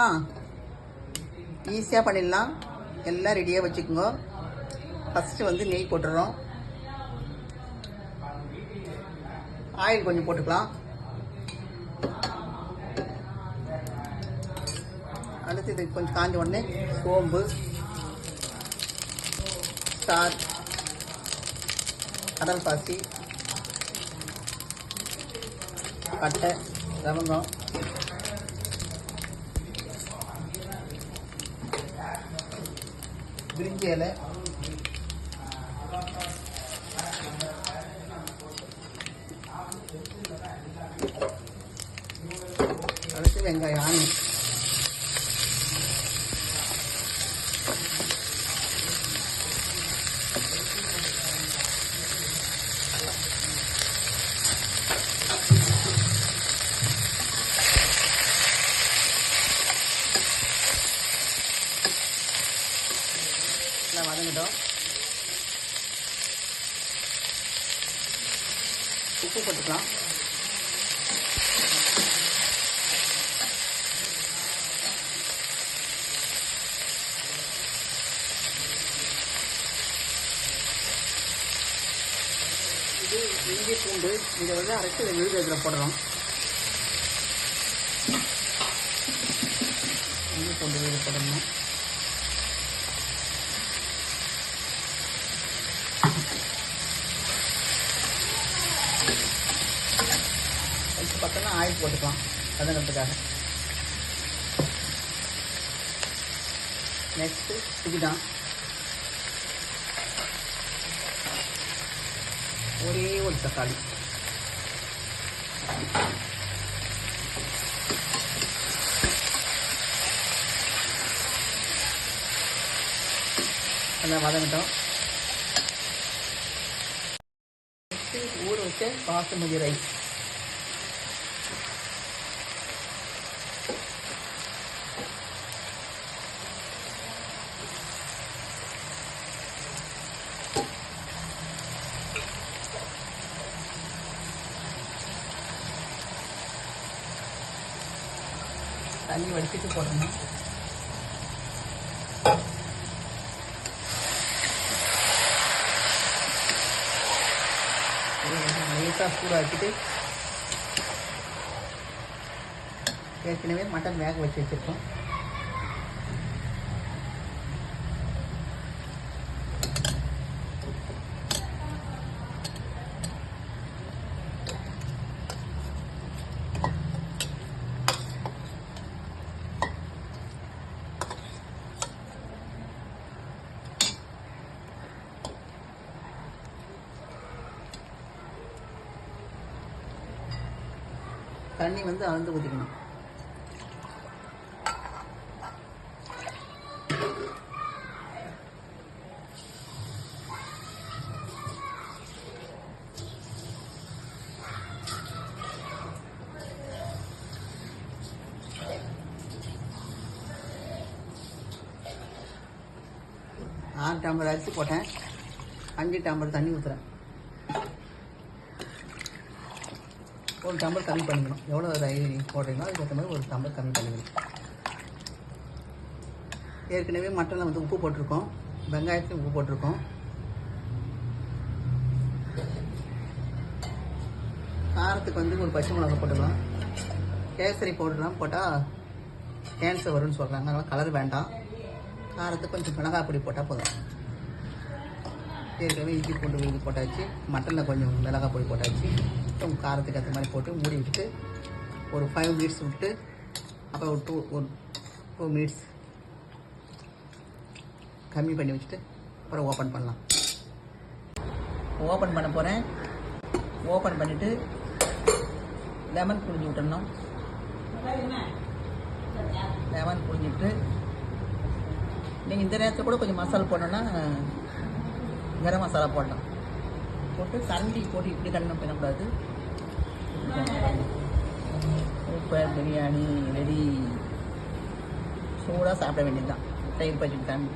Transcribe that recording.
பண்ணிடலாமா? ஈஸியாக பண்ணிடலாம். எல்லாம் ரெடியாக வச்சுக்கோங்க. ஃபஸ்ட்டு வந்து நெய் போட்டுடுறோம். ஆயில் கொஞ்சம் போட்டுக்கலாம். அடுத்து இது கொஞ்சம் காஞ்ச உடனே சோம்பு, ஸ்டார், கடல் பாசி, பட்டை, லவங்கம், பிரிஞ்சி இலை, அடுத்து வெங்காயம், ஆனியன், எல்லாம் வதங்கிட்டோம். உப்பு போட்டுக்கலாம். இது இஞ்சி பூண்டு இதை வந்து அரைச்சி இதை விழுது இதில் போடுறோம். இஞ்சி பூண்டு விழுது போடணும். பக்கம்லாம் ஆயில் போட்டுக்கலாம் வதங்கிறதுக்காக. நெக்ஸ்ட்டு புதினா, ஒரே ஒரு தக்காளி, அதெல்லாம் வதங்கிட்டோம். நெக்ஸ்ட்டு ஊற வச்ச பாசுமதி ரைஸ், தண்ணி வடிச்சிட்டு போடணும். லேசாக சூடாக்கிட்டு ஏற்கனவே மட்டன் வேக வச்சு வச்சுருக்கோம். தண்ணி வந்து அளந்து ஊற்றிக்கணும். ஆறு டம்ளர் அரிசி போட்டேன், 5 டம்ளர் தண்ணி ஊற்றுறேன். ஒரு டம்ளர் கம்மி பண்ணிக்கணும். எவ்வளோ போடுறீங்களோ அதுக்கேற்ற மாதிரி ஒரு டம்ளர் கம்மி பண்ணிக்கணும். ஏற்கனவே மட்டனில் வந்து உப்பு போட்டிருக்கோம், வெங்காயத்துலையும் உப்பு போட்டிருக்கோம். காரத்துக்கு வந்து ஒரு பச்சை மிளகா போட்டுக்கலாம். கேசரி பவுடர்லாம் போட்டால் கேன்சர் வரும்னு சொல்கிறாங்க, அதனால் கலர் வேண்டாம். காரத்துக்கு கொஞ்சம் மிளகாய் பொடி போட்டால் போதும். ஏற்கனவே இஞ்சி பூண்டு விழுது போட்டாச்சு, மட்டனில் கொஞ்சம் மிளகாய் பொடி போட்டாச்சு. காரத்துக்கு ஏற்ற மாதிரி போட்டு மூடி விட்டு ஒரு 5 மினிட்ஸ் விட்டு அப்புறம் ஒரு 2 மினிட்ஸ் கம்மி பண்ணி வச்சுட்டு அப்புறம் ஓப்பன் பண்ணலாம். ஓப்பன் பண்ண போகிறேன். ஓப்பன் பண்ணிவிட்டு லெமன் புழிஞ்சு விட்டுடணும். லெமன் புழிஞ்சிட்டு நீங்கள் இந்த நேரத்தில் கூட கொஞ்சம் மசாலா போடணுன்னா கரம் மசாலா போடலாம். போட்டு கரண்டி போட்டு இப்படி கண்ணம் பண்ணக்கூடாது. Super biryani ready. சூடாக சாப்பிட வேண்டியது தான். தயிர் பச்சடி தண்ணி.